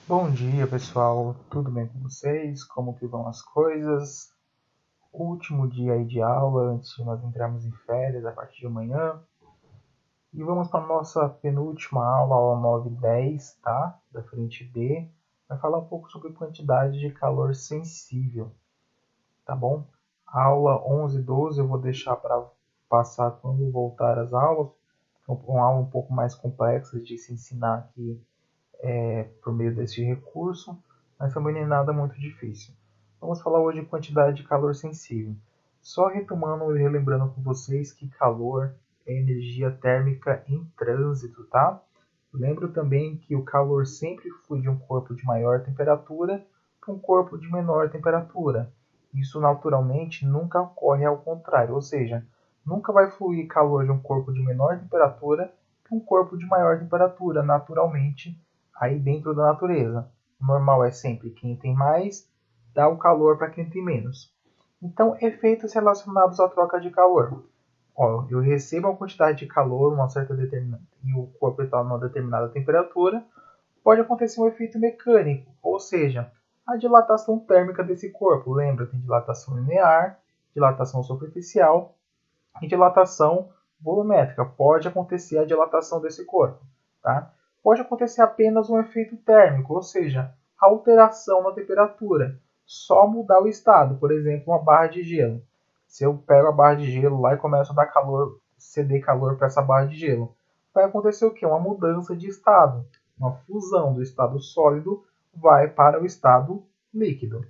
Bom dia, pessoal. Tudo bem com vocês? Como que vão as coisas? Último dia aí de aula antes de nós entrarmos em férias a partir de amanhã. E vamos para a nossa penúltima aula, aula 9 e 10, tá? Da frente B. Vai falar um pouco sobre quantidade de calor sensível, tá bom? A aula 11 e 12 eu vou deixar para passar quando voltar às aulas. É uma aula um pouco mais complexa de se ensinar aqui por meio desse recurso, mas também nem nada muito difícil. Vamos falar hoje de quantidade de calor sensível. Só retomando e relembrando com vocês que calor é energia térmica em trânsito, tá? Lembro também que o calor sempre flui de um corpo de maior temperatura para um corpo de menor temperatura. Isso naturalmente nunca ocorre ao contrário, ou seja, nunca vai fluir calor de um corpo de menor temperatura para um corpo de maior temperatura, naturalmente, aí dentro da natureza. O normal é sempre quem tem mais dá o calor para quem tem menos. Então, efeitos relacionados à troca de calor. Ó, eu recebo uma quantidade de calor, uma certa determinada, e o corpo está numa determinada temperatura, pode acontecer um efeito mecânico, ou seja, a dilatação térmica desse corpo. Lembra, tem dilatação linear, dilatação superficial e dilatação volumétrica. Pode acontecer a dilatação desse corpo, tá? Pode acontecer apenas um efeito térmico, ou seja, alteração na temperatura. Só mudar o estado, por exemplo, uma barra de gelo. Se eu pego a barra de gelo lá e começo a dar calor, ceder calor para essa barra de gelo, vai acontecer o quê? Uma mudança de estado, uma fusão do estado sólido vai para o estado líquido.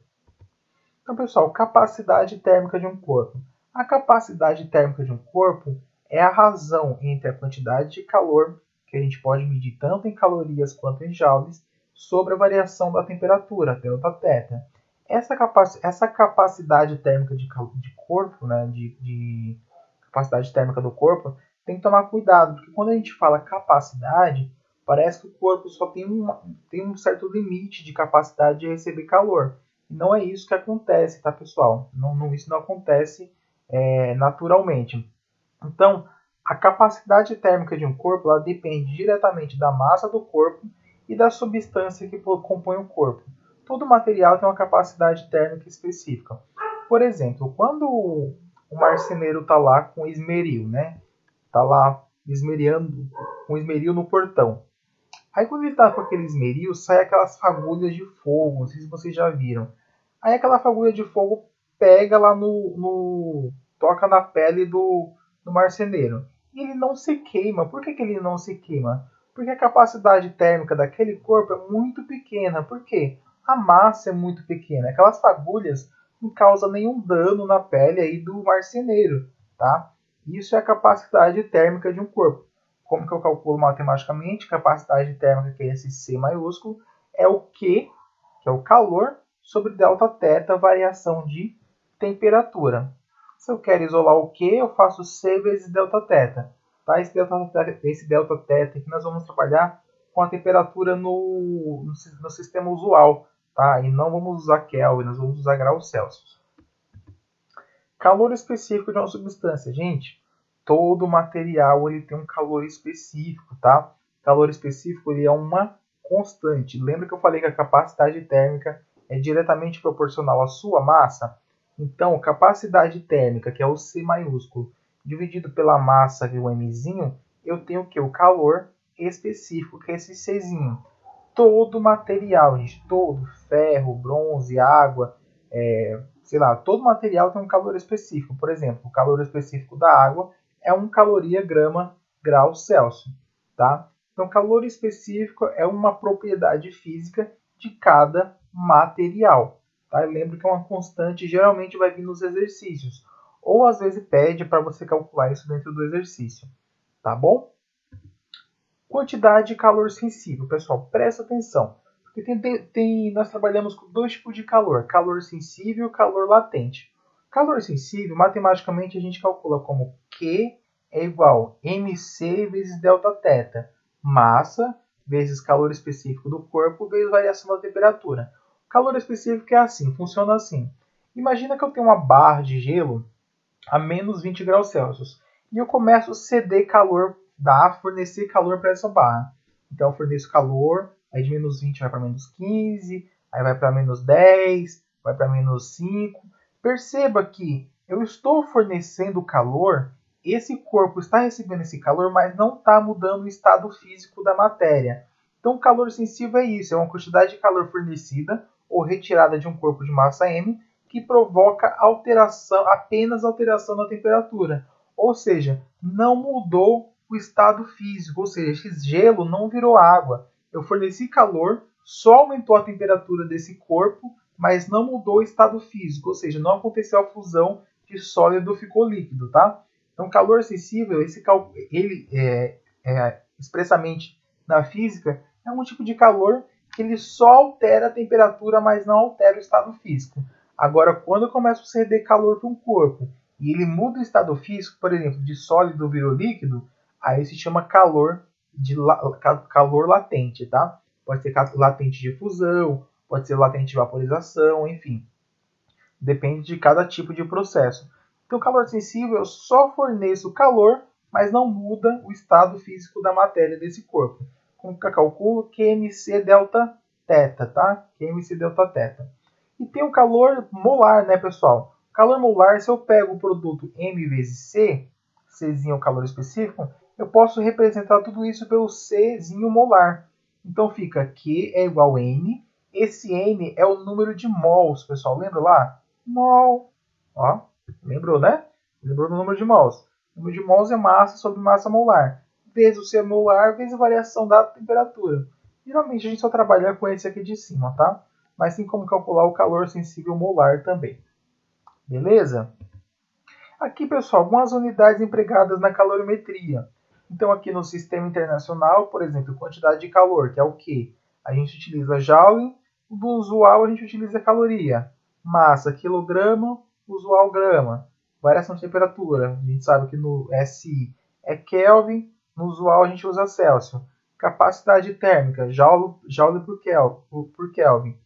Então, pessoal, capacidade térmica de um corpo. A capacidade térmica de um corpo é a razão entre a quantidade de calor, que a gente pode medir tanto em calorias quanto em joules, sobre a variação da temperatura, delta-θ. Essa capacidade térmica de corpo, né, de capacidade térmica do corpo, tem que tomar cuidado, porque quando a gente fala capacidade, parece que o corpo só tem um certo limite de capacidade de receber calor. E não é isso que acontece, tá, pessoal? Isso não acontece naturalmente. Então, a capacidade térmica de um corpo ela depende diretamente da massa do corpo e da substância que compõe o corpo. Todo material tem uma capacidade térmica específica. Por exemplo, quando o marceneiro está lá com esmeril, né? Está lá esmeriando com esmeril no portão. Aí quando ele está com aquele esmeril, sai aquelas fagulhas de fogo, não sei se vocês já viram. Aí aquela fagulha de fogo pega lá toca na pele do marceneiro. E ele não se queima. Por que ele não se queima? Porque a capacidade térmica daquele corpo é muito pequena. Por quê? A massa é muito pequena. Aquelas fagulhas não causam nenhum dano na pele aí do marceneiro, tá? Isso é a capacidade térmica de um corpo. Como que eu calculo matematicamente? Capacidade térmica, que é esse C maiúsculo, é o Q, que é o calor, sobre Δθ, variação de temperatura. Se eu quero isolar o Q, eu faço C vezes Δθ. Tá? Esse Δθ que nós vamos trabalhar com a temperatura no sistema usual. Tá? E não vamos usar Kelvin, nós vamos usar graus Celsius. Calor específico de uma substância. Gente, todo material ele tem um calor específico, tá? Calor específico ele é uma constante. Lembra que eu falei que a capacidade térmica é diretamente proporcional à sua massa? Então, capacidade térmica, que é o C maiúsculo, dividido pela massa, que é o Mzinho, eu tenho o que? O calor específico, que é esse Czinho. Todo material, gente, todo, ferro, bronze, água, sei lá, todo material tem um calor específico. Por exemplo, o calor específico da água é 1 caloria grama grau Celsius, tá? Então, calor específico é uma propriedade física de cada material, tá? Eu lembro que é uma constante, geralmente vai vir nos exercícios, ou às vezes pede para você calcular isso dentro do exercício, tá bom? Quantidade de calor sensível, pessoal, presta atenção. Porque nós trabalhamos com dois tipos de calor: calor sensível e calor latente. Calor sensível, matematicamente, a gente calcula como Q é igual a mc vezes Δθ, massa vezes calor específico do corpo vezes variação da temperatura. Calor específico é assim, funciona assim. Imagina que eu tenho uma barra de gelo a menos 20 graus Celsius e eu começo a ceder calor, fornecer calor para essa barra. Então eu forneço calor aí de menos 20 vai para menos 15, aí vai para menos 10, vai para menos 5. Perceba que eu estou fornecendo calor, esse corpo está recebendo esse calor, mas não está mudando o estado físico da matéria. Então, o calor sensível é isso, é uma quantidade de calor fornecida ou retirada de um corpo de massa m que provoca alteração, apenas alteração na temperatura. Ou seja, não mudou o estado físico, ou seja, esse gelo não virou água. Eu forneci calor, só aumentou a temperatura desse corpo, mas não mudou o estado físico, ou seja, não aconteceu a fusão de sólido ficou líquido, tá? Então, calor sensível, ele expressamente na física, é um tipo de calor que ele só altera a temperatura, mas não altera o estado físico. Agora, quando eu começo a ceder calor para um corpo e ele muda o estado físico, por exemplo, de sólido virou líquido, aí se chama calor calor latente, tá? Pode ser latente de fusão, pode ser latente de vaporização, enfim. Depende de cada tipo de processo. Então, calor sensível, eu só forneço calor, mas não muda o estado físico da matéria desse corpo. Como que eu calculo? QMC delta θ, tá? QMC delta θ. E tem o calor molar, né, pessoal? Calor molar, se eu pego o produto M vezes C, Czinho é o calor específico, eu posso representar tudo isso pelo Czinho molar. Então fica Q é igual a N. Esse N é o número de mols, pessoal. Lembra lá? Mol. Ó, lembrou, né? Lembrou do número de mols. O número de mols é massa sobre massa molar. Vezes o C molar, vezes a variação da temperatura. Geralmente a gente só trabalha com esse aqui de cima, tá? Mas tem como calcular o calor sensível molar também. Beleza? Aqui, pessoal, algumas unidades empregadas na calorimetria. Então, aqui no sistema internacional, por exemplo, quantidade de calor, que é o Q. A gente utiliza joule, do usual a gente utiliza caloria. Massa, quilograma, usual grama. Variação de temperatura, a gente sabe que no SI é Kelvin, no usual a gente usa Celsius. Capacidade térmica, joule por Kelvin.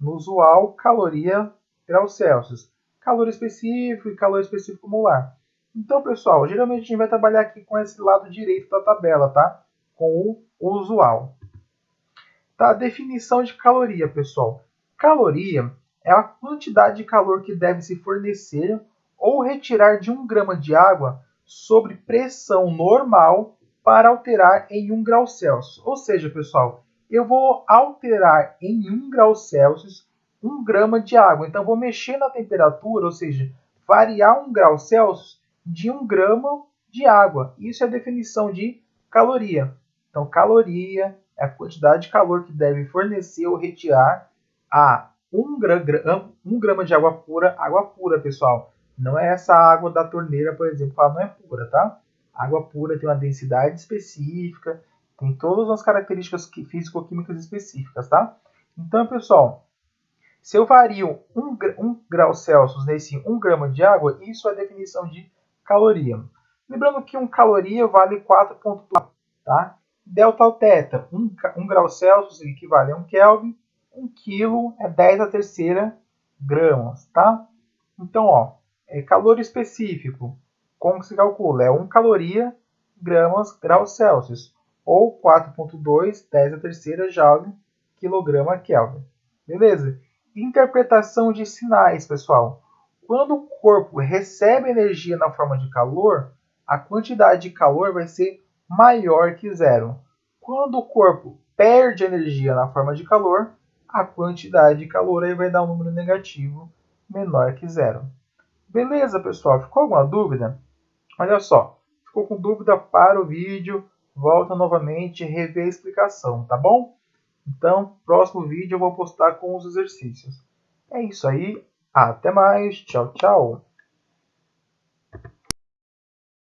No usual, caloria, graus Celsius. Calor específico e calor específico molar. Então, pessoal, geralmente a gente vai trabalhar aqui com esse lado direito da tabela, tá? Com o usual. Tá? Definição de caloria, pessoal. Caloria é a quantidade de calor que deve se fornecer ou retirar de 1 grama de água sobre pressão normal para alterar em 1 grau Celsius. Ou seja, pessoal, eu vou alterar em 1 grau Celsius 1 grama de água. Então, eu vou mexer na temperatura, ou seja, variar 1 grau Celsius de 1 grama de água. Isso é a definição de caloria. Então, caloria é a quantidade de calor que deve fornecer ou retirar a 1 grama de água pura, pessoal. Não é essa água da torneira, por exemplo, ela não é pura, tá? A água pura tem uma densidade específica, tem todas as características físico-químicas específicas, tá? Então, pessoal, se eu vario 1 grau Celsius nesse 1 grama de água, isso é a definição de caloria. Lembrando que 1 caloria vale 4,2, tá? Delta θ, 1 grau Celsius equivale a 1 Kelvin, 1 quilo é 10 a terceira gramas, tá? Então, ó, calor específico, como se calcula? É 1 caloria, graus Celsius, ou 4,2, 10 a terceira joule, quilograma Kelvin. Beleza? Interpretação de sinais, pessoal. Quando o corpo recebe energia na forma de calor, a quantidade de calor vai ser maior que zero. Quando o corpo perde energia na forma de calor, a quantidade de calor aí vai dar um número negativo menor que zero. Beleza, pessoal? Ficou alguma dúvida? Olha só, ficou com dúvida, para o vídeo, volta novamente e revê a explicação, tá bom? Então, próximo vídeo eu vou postar com os exercícios. É isso aí, até mais, tchau, tchau!